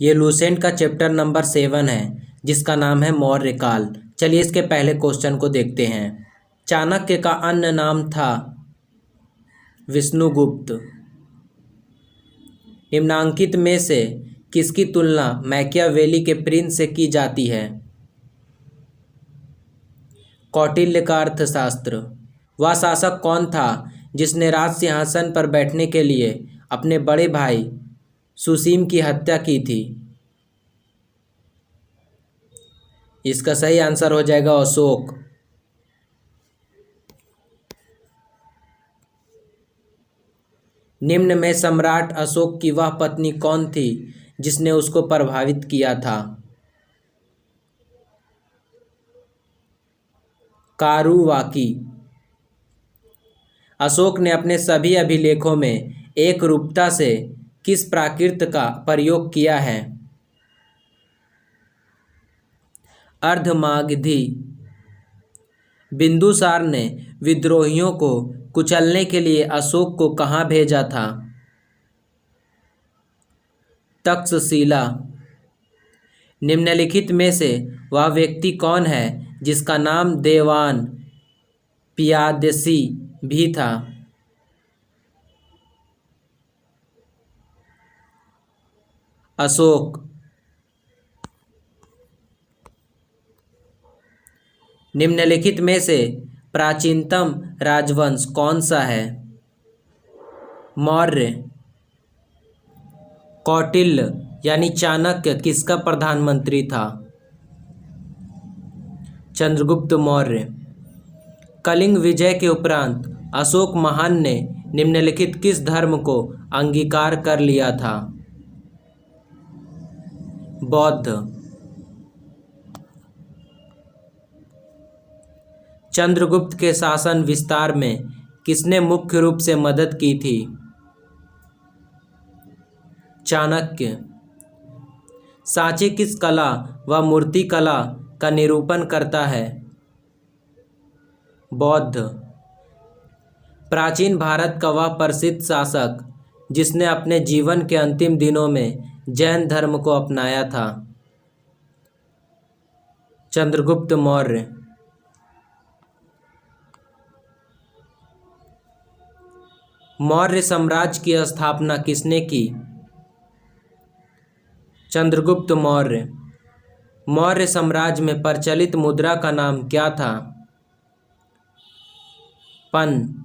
ये लूसेंट का chapter number 7 है जिसका नाम है मौर्य काल। चलिए इसके पहले क्वेश्चन को देखते हैं। चाणक्य का अन्य नाम था विष्णुगुप्त। निम्नांकित में से किसकी तुलना मैकियावेली के प्रिंस से की जाती है? कौटिल्य का अर्थशास्त्र। वह शासक कौन था जिसने राज सिंहासन पर बैठने के लिए अपने बड़े भाई सुसीम की हत्या की थी? इसका सही आंसर हो जाएगा अशोक। निम्न में सम्राट अशोक की वह पत्नी कौन थी जिसने उसको प्रभावित किया था? कारुवाकी। अशोक ने अपने सभी अभिलेखों में एक रूपता से किस प्राकृत का प्रयोग किया है? अर्धमागधी। बिंदुसार ने विद्रोहियों को कुचलने के लिए अशोक को कहाँ भेजा था? तक्षशिला। निम्नलिखित में से वह व्यक्ति कौन है जिसका नाम देवान पियादसी भी था? अशोक। निम्नलिखित में से प्राचीनतम राजवंश कौन सा है? मौर्य। कौटिल्य यानी चाणक्य किसका प्रधानमंत्री था? चंद्रगुप्त मौर्य। कलिंग विजय के उपरांत अशोक महान ने निम्नलिखित किस धर्म को अंगीकार कर लिया था? बौद्ध। चंद्रगुप्त के शासन विस्तार में किसने मुख्य रूप से मदद की थी? चाणक्य। सांची किस कला व मूर्ति कला का निरूपण करता है? बौद्ध। प्राचीन भारत का वह प्रसिद्ध शासक जिसने अपने जीवन के अंतिम दिनों में जैन धर्म को अपनाया था? चंद्रगुप्त मौर्य। मौर्य साम्राज्य की स्थापना किसने की? चंद्रगुप्त मौर्य। मौर्य साम्राज्य में प्रचलित मुद्रा का नाम क्या था? पन।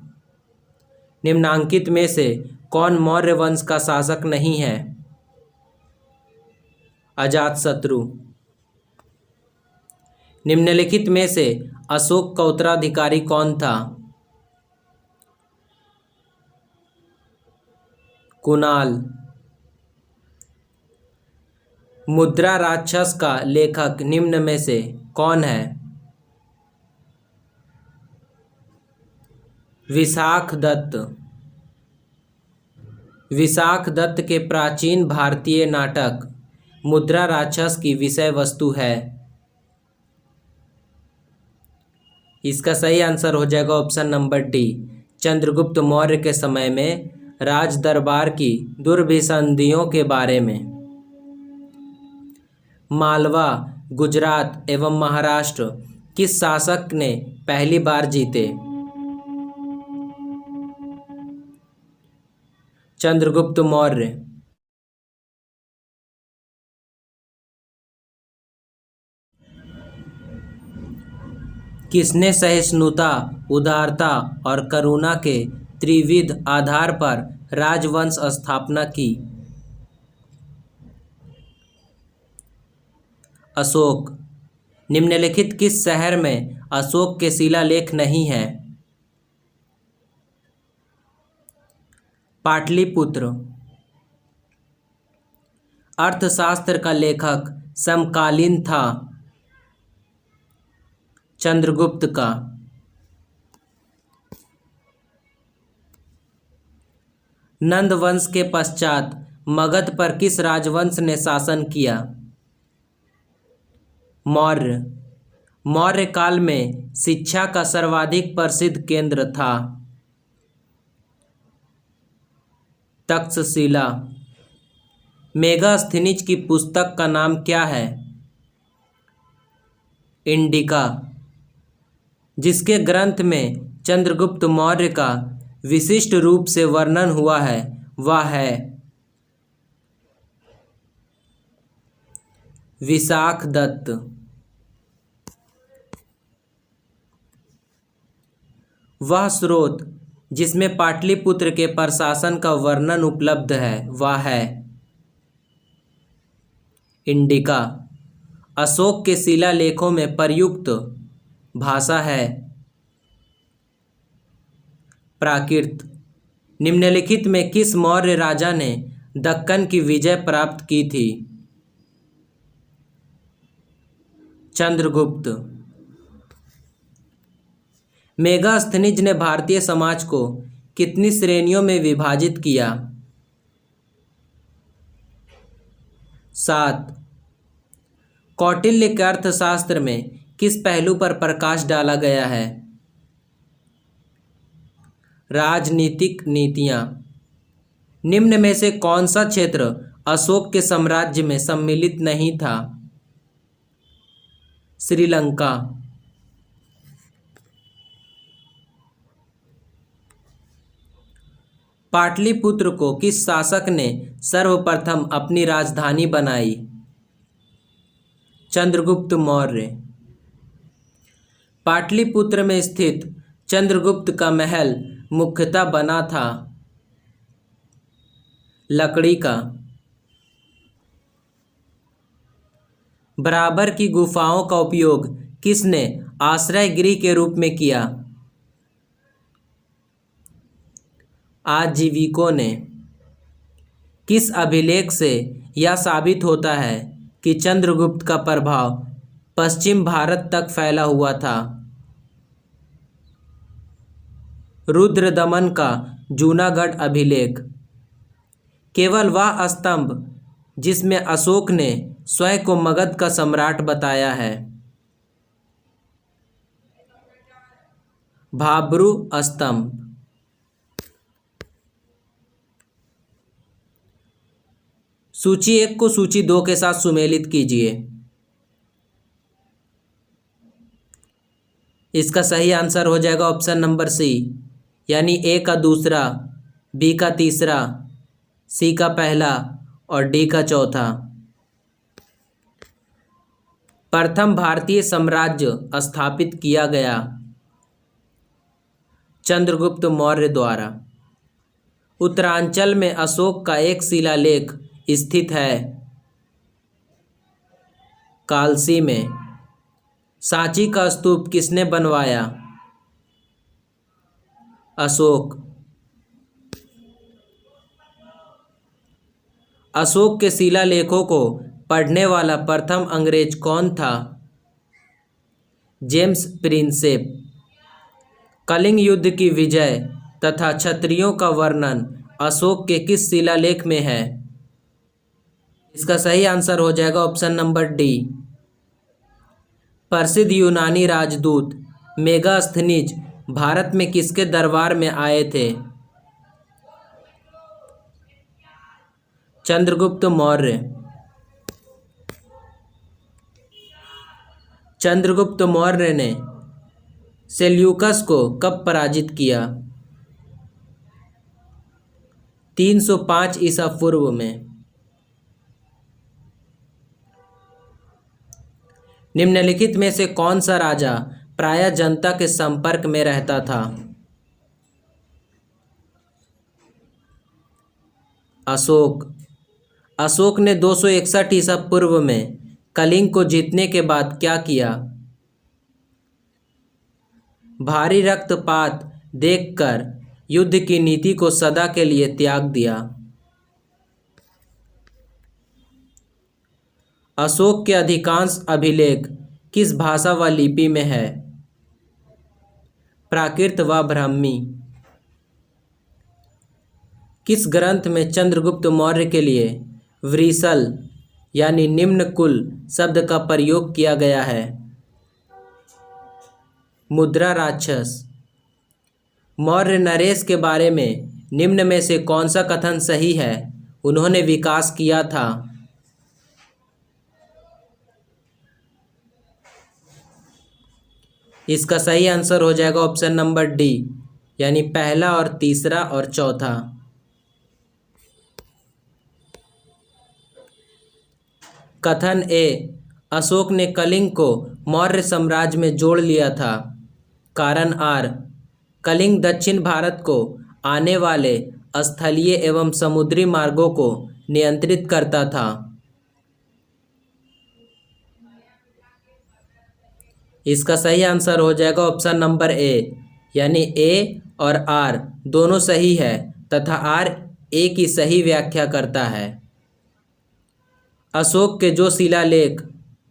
निम्नांकित में से कौन मौर्य वंश का शासक नहीं है? अजातशत्रु। निम्नलिखित में से अशोक का उत्तराधिकारी कौन था? कुणाल। मुद्रा राक्षस का लेखक निम्न में से कौन है? विशाख दत्त। विशाख दत्त के प्राचीन भारतीय नाटक मुद्रा राक्षस की विषय वस्तु है? इसका सही आंसर हो जाएगा option number D. Chandragupta Maurya के समय में राज दरबार की दुर्भिसंधियों के बारे में। मालवा, गुजरात एवं महाराष्ट्र किस शासक ने पहली बार जीते? चंद्रगुप्त मौर्य। किसने सहिष्णुता, उदारता और करुणा के त्रिविध आधार पर राजवंश स्थापना की? अशोक। निम्नलिखित किस शहर में अशोक के शिलालेख नहीं है? पाटलिपुत्र। अर्थशास्त्र का लेखक समकालीन था? चंद्रगुप्त का। नंद वंश के पश्चात मगध पर किस राजवंश ने शासन किया? मौर्य। मौर्य काल में शिक्षा का सर्वाधिक प्रसिद्ध केंद्र था? तक्षशिला। मेगास्थनीज की पुस्तक का नाम क्या है? इंडिका। जिसके ग्रंथ में चंद्रगुप्त मौर्य का विशिष्ट रूप से वर्णन हुआ है वह है विशाखदत्त। वह स्रोत जिसमें पाटलिपुत्र के प्रशासन का वर्णन उपलब्ध है वह है इंडिका। अशोक के शिलालेखों में प्रयुक्त भाषा है प्राकृत। निम्नलिखित में किस मौर्य राजा ने दक्कन की विजय प्राप्त की थी? चंद्रगुप्त। मेगास्थनीज ने भारतीय समाज को कितनी श्रेणियों में विभाजित किया? 7। कौटिल्य के अर्थशास्त्र में किस पहलू पर प्रकाश डाला गया है? राजनीतिक नीतियाँ। निम्न में से कौन सा क्षेत्र अशोक के साम्राज्य में सम्मिलित नहीं था? श्रीलंका। पाटलिपुत्र को किस शासक ने सर्वप्रथम अपनी राजधानी बनाई? चंद्रगुप्त मौर्य। पाटलिपुत्र में स्थित चंद्रगुप्त का महल मुख्यतः बना था लकड़ी का। बराबर की गुफाओं का उपयोग किसने आश्रय गृह के रूप में किया? आजीविकों ने। किस अभिलेख से यह साबित होता है कि चंद्रगुप्त का प्रभाव पश्चिम भारत तक फैला हुआ था? रुद्रदमन का जूनागढ़ अभिलेख। केवल वह स्तंभ जिसमें अशोक ने स्वयं को मगध का सम्राट बताया है? भाब्रू स्तंभ। सूची 1 को सूची 2 के साथ सुमेलित कीजिए। इसका सही आंसर हो जाएगा ऑप्शन नंबर सी, यानी ए का दूसरा, बी का तीसरा, सी का पहला और डी का चौथा। प्रथम भारतीय साम्राज्य स्थापित किया गया चंद्रगुप्त मौर्य द्वारा। उत्तरांचल में अशोक का एक शिलालेख स्थित है कालसी में। सांची का स्तूप किसने बनवाया? अशोक। अशोक के शिलालेखों को पढ़ने वाला प्रथम अंग्रेज कौन था? James Prinsep. कलिंग युद्ध की विजय तथा क्षत्रियों का वर्णन अशोक के किस शिलालेख में है? इसका सही आंसर हो जाएगा ऑप्शन नंबर डी। प्रसिद्ध यूनानी राजदूत मेगास्थनीज भारत में किसके दरबार में आए थे? चंद्रगुप्त मौर्य। चंद्रगुप्त मौर्य ने सेल्यूकस को कब पराजित किया? 305 ईसा पूर्व में। निम्नलिखित में से कौन सा राजा प्रायः जनता के संपर्क में रहता था? अशोक। अशोक ने 261 ईसा पूर्व में कलिंग को जीतने के बाद क्या किया? भारी रक्तपात देखकर युद्ध की नीति को सदा के लिए त्याग दिया। अशोक के अधिकांश अभिलेख किस भाषा व लिपि में है? प्राकृत व ब्राह्मी। किस ग्रंथ में चंद्रगुप्त मौर्य के लिए वृषल यानी निम्न कुल शब्द का प्रयोग किया गया है? मुद्रा राक्षस। मौर्य नरेश के बारे में निम्न में से कौन सा कथन सही है उन्होंने विकास किया था? इसका सही आंसर हो जाएगा ऑप्शन नंबर डी, यानी पहला और तीसरा और चौथा। कथन ए, अशोक ने कलिंग को मौर्य साम्राज्य में जोड़ लिया था। कारण आर, कलिंग दक्षिण भारत को आने वाले स्थलीय एवं समुद्री मार्गों को नियंत्रित करता था। इसका सही आंसर हो जाएगा ऑप्शन नंबर ए, यानी ए और आर दोनों सही है तथा आर ए की सही व्याख्या करता है। अशोक के जो शिलालेख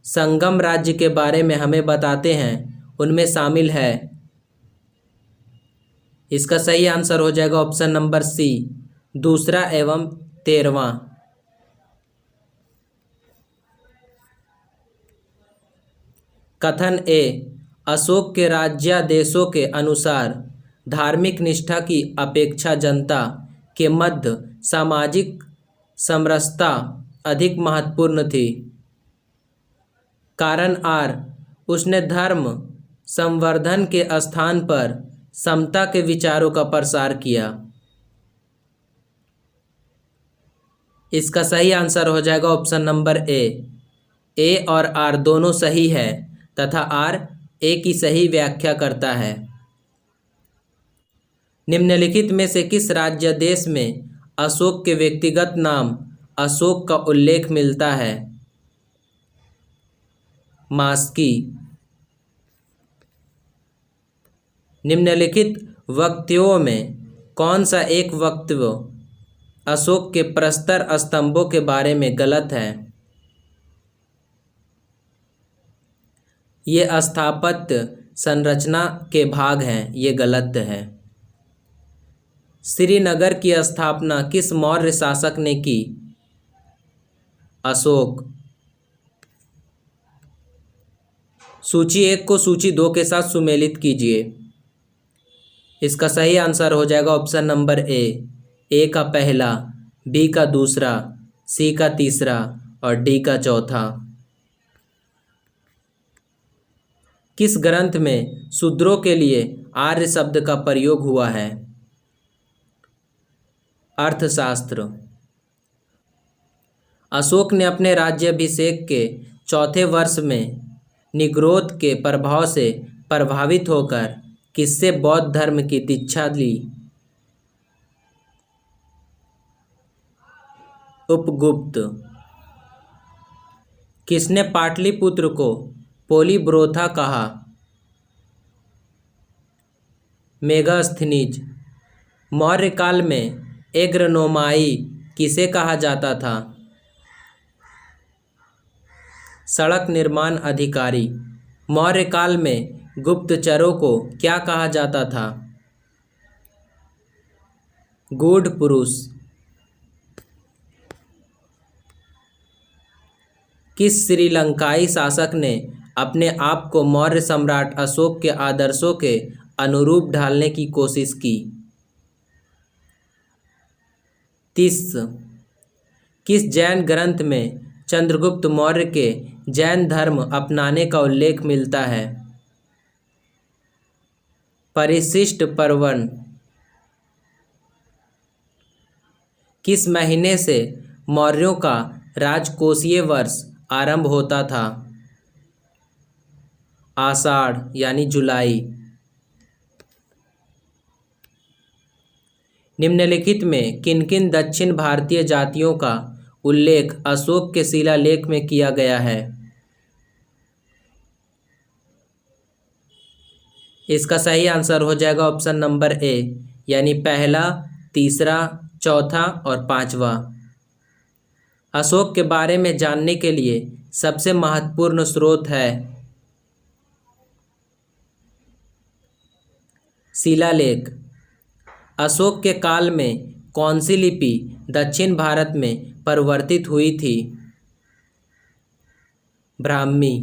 संगम राज्य के बारे में हमें बताते हैं उनमें शामिल है। इसका सही आंसर हो जाएगा ऑप्शन नंबर सी, दूसरा एवं 13वां। कथन ए, अशोक के राज्यादेशों के अनुसार धार्मिक निष्ठा की अपेक्षा जनता के मध्य सामाजिक समरसता अधिक महत्वपूर्ण थी। कारण आर, उसने धर्म संवर्धन के स्थान पर समता के विचारों का प्रसार किया। इसका सही आंसर हो जाएगा ऑप्शन नंबर ए और आर दोनों सही है तथा आर ए की सही व्याख्या करता है। निम्नलिखित में से किस राज्य देश में अशोक के व्यक्तिगत नाम अशोक का उल्लेख मिलता है? मास्की। निम्नलिखित वक्तव्यों में कौन सा एक वक्तव्य अशोक के प्रस्तर स्तंभों के बारे में गलत है? ये स्थापत्य संरचना के भाग हैं, ये गलत है। श्रीनगर की स्थापना किस मौर्य शासक ने की? अशोक। सूची 1 को सूची 2 के साथ सुमेलित कीजिए। इसका सही आंसर हो जाएगा ऑप्शन नंबर ए का पहला, बी का दूसरा, सी का तीसरा और डी का चौथा। किस ग्रंथ में शूद्रों के लिए आर्य शब्द का प्रयोग हुआ है? अर्थशास्त्र। अशोक ने अपने राज्याभिषेक के चौथे वर्ष में निग्रोध के प्रभाव से प्रभावित होकर किससे बौद्ध धर्म की दीक्षा ली? उपगुप्त। किसने पाटलिपुत्र को पोलीब्रोथा कहा? मेगास्थनीज। मौर्य काल में एग्रनोमाई किसे कहा जाता था? सड़क निर्माण अधिकारी। मौर्य काल में गुप्तचरों को क्या कहा जाता था? गूढ़ पुरुष। किस श्रीलंकाई शासक ने अपने आप को मौर्य सम्राट अशोक के आदर्शों के अनुरूप ढालने की कोशिश की? तीस। किस जैन ग्रंथ में चंद्रगुप्त मौर्य के जैन धर्म अपनाने का उल्लेख मिलता है? परिशिष्ट पर्वन। किस महीने से मौर्यों का राजकोषीय वर्ष आरंभ होता था? आषाढ़ यानी जुलाई। निम्नलिखित में किन किन दक्षिण भारतीय जातियों का उल्लेख अशोक के शिलालेख में किया गया है? इसका सही आंसर हो जाएगा ऑप्शन नंबर ए, यानी पहला, तीसरा, चौथा और पांचवा। अशोक के बारे में जानने के लिए सबसे महत्वपूर्ण स्रोत है शिलालेख। अशोक के काल में कौन सी लिपि दक्षिण भारत में परिवर्तित हुई थी? ब्राह्मी।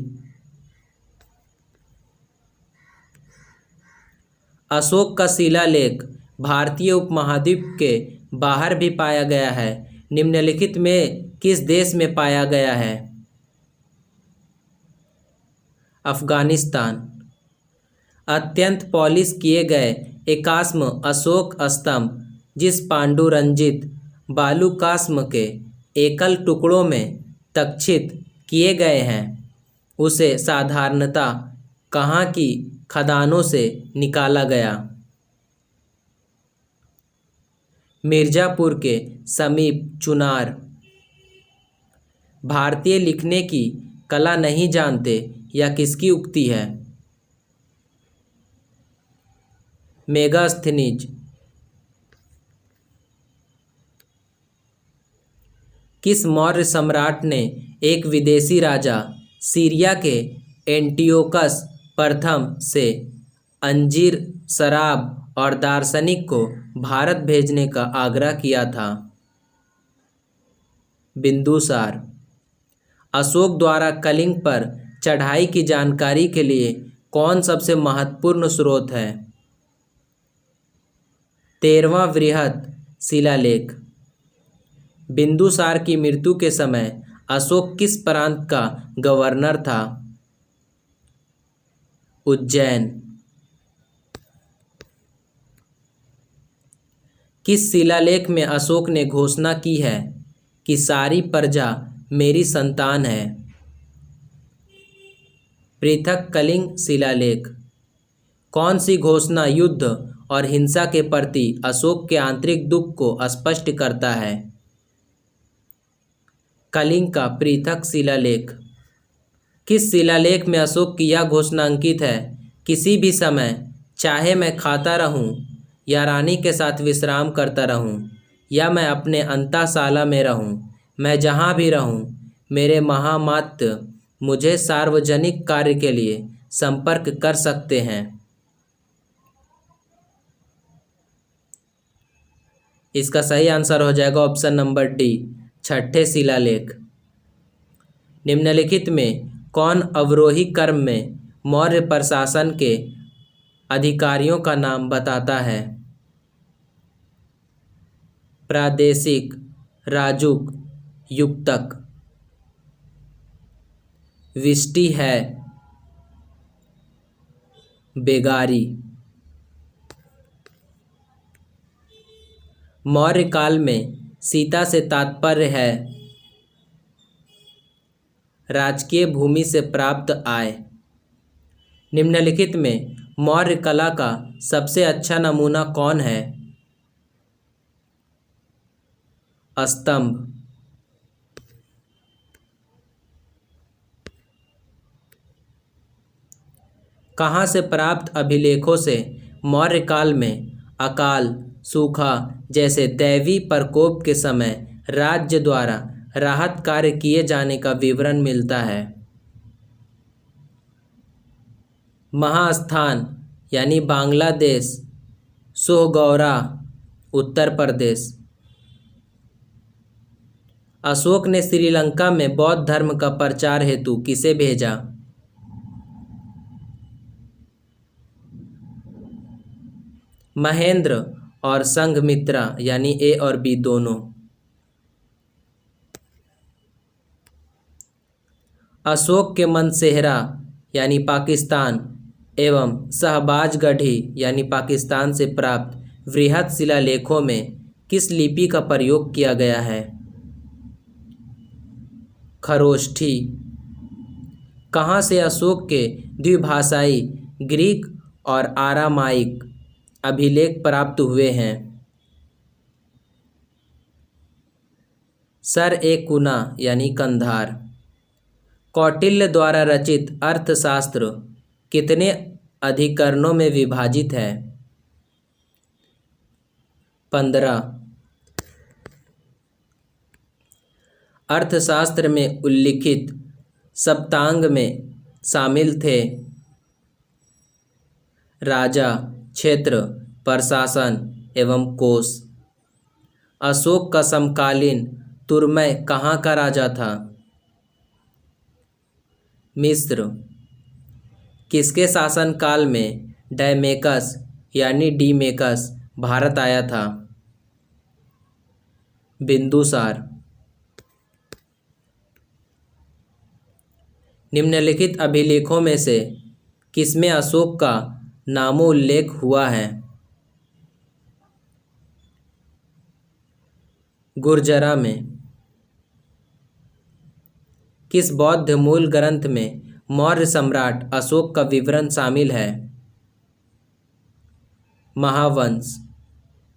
अशोक का शिलालेख भारतीय उपमहाद्वीप के बाहर भी पाया गया है। निम्नलिखित में किस देश में पाया गया है? अफगानिस्तान। अत्यंत पॉलिश किए गए एकास्म अशोक स्तंभ जिस पांडुरंजित बालूकास्म के एकल टुकड़ों में तक्षित किए गए हैं उसे साधारणतः कहाँ की खदानों से निकाला गया? मिर्ज़ापुर के समीप चुनार। भारतीय लिखने की कला नहीं जानते यह किसकी उक्ति है? मेगास्थनीज। किस मौर्य सम्राट ने एक विदेशी राजा सीरिया के एंटियोकस प्रथम से अंजीर, शराब और दार्शनिक को भारत भेजने का आग्रह किया था? बिंदुसार। अशोक द्वारा कलिंग पर चढ़ाई की जानकारी के लिए कौन सबसे महत्वपूर्ण स्रोत है? 13वां वृहत शिलालेख। बिंदुसार की मृत्यु के समय अशोक किस प्रांत का गवर्नर था? उज्जैन। किस शिलालेख में अशोक ने घोषणा की है कि सारी प्रजा मेरी संतान है? पृथक कलिंग शिलालेख। कौन सी घोषणा युद्ध और हिंसा के प्रति अशोक के आंतरिक दुख को स्पष्ट करता है? कलिंग का पृथक शिलालेख। किस शिलालेख में अशोक की यह घोषणा अंकित है, किसी भी समय चाहे मैं खाता रहूं या रानी के साथ विश्राम करता रहूं या मैं अपने अंतःशाला में रहूं, मैं जहां भी रहूं, मेरे महामात्य मुझे सार्वजनिक कार्य के लिए संपर्क कर सकते हैं। इसका सही आंसर हो जाएगा ऑप्शन नंबर डी, छठे शिलालेख। निम्नलिखित में कौन अवरोही क्रम में मौर्य प्रशासन के अधिकारियों का नाम बताता है? प्रादेशिक, राजुक, युक्तक। विष्टि है, बेगारी। मौर्य काल में सीता से तात्पर्य है राजकीय भूमि से प्राप्त आय। निम्नलिखित में मौर्य कला का सबसे अच्छा नमूना कौन है? स्तंभ। कहाँ से प्राप्त अभिलेखों से मौर्य काल में अकाल, सूखा जैसे दैवी प्रकोप के समय राज्य द्वारा राहत कार्य किए जाने का विवरण मिलता है? महास्थान यानी बांग्लादेश, सोहगौरा, उत्तर प्रदेश। अशोक ने श्रीलंका में बौद्ध धर्म का प्रचार हेतु किसे भेजा? महेंद्र और संघमित्रा यानी ए और बी दोनों। अशोक के मनसेहरा यानी पाकिस्तान एवं शहबाजगढ़ी यानी पाकिस्तान से प्राप्त वृहत शिलालेखों में किस लिपि का प्रयोग किया गया है? खरोष्ठी। कहाँ से अशोक के द्विभाषाई ग्रीक और आरामाइक अभिलेख प्राप्त हुए हैं? सर-ए-कुना यानी कंधार। कौटिल्य द्वारा रचित अर्थशास्त्र कितने अधिकरणों में विभाजित है? 15। अर्थशास्त्र में उल्लिखित सप्तांग में शामिल थे राजा, क्षेत्र, प्रशासन एवं कोश। अशोक का समकालीन तुर्मय कहाँ का राजा था? मिस्र। किसके शासनकाल में डायमेकस यानी डीमेकस भारत आया था? बिंदुसार। निम्नलिखित अभिलेखों में से किसमें अशोक का नामोल्लेख हुआ है? गुर्जरा में। किस बौद्ध मूल ग्रंथ में मौर्य सम्राट अशोक का विवरण शामिल है? महावंश।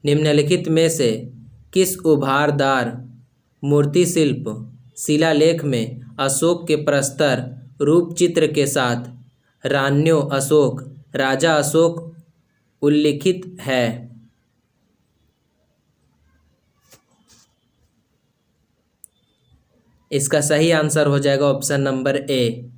निम्नलिखित में से किस उभारदार मूर्तिशिल्प शिलालेख में अशोक के प्रस्तर रूप चित्र के साथ रान्यो अशोक, राजा अशोक उल्लिखित है? इसका सही आंसर हो जाएगा ऑप्शन नंबर ए,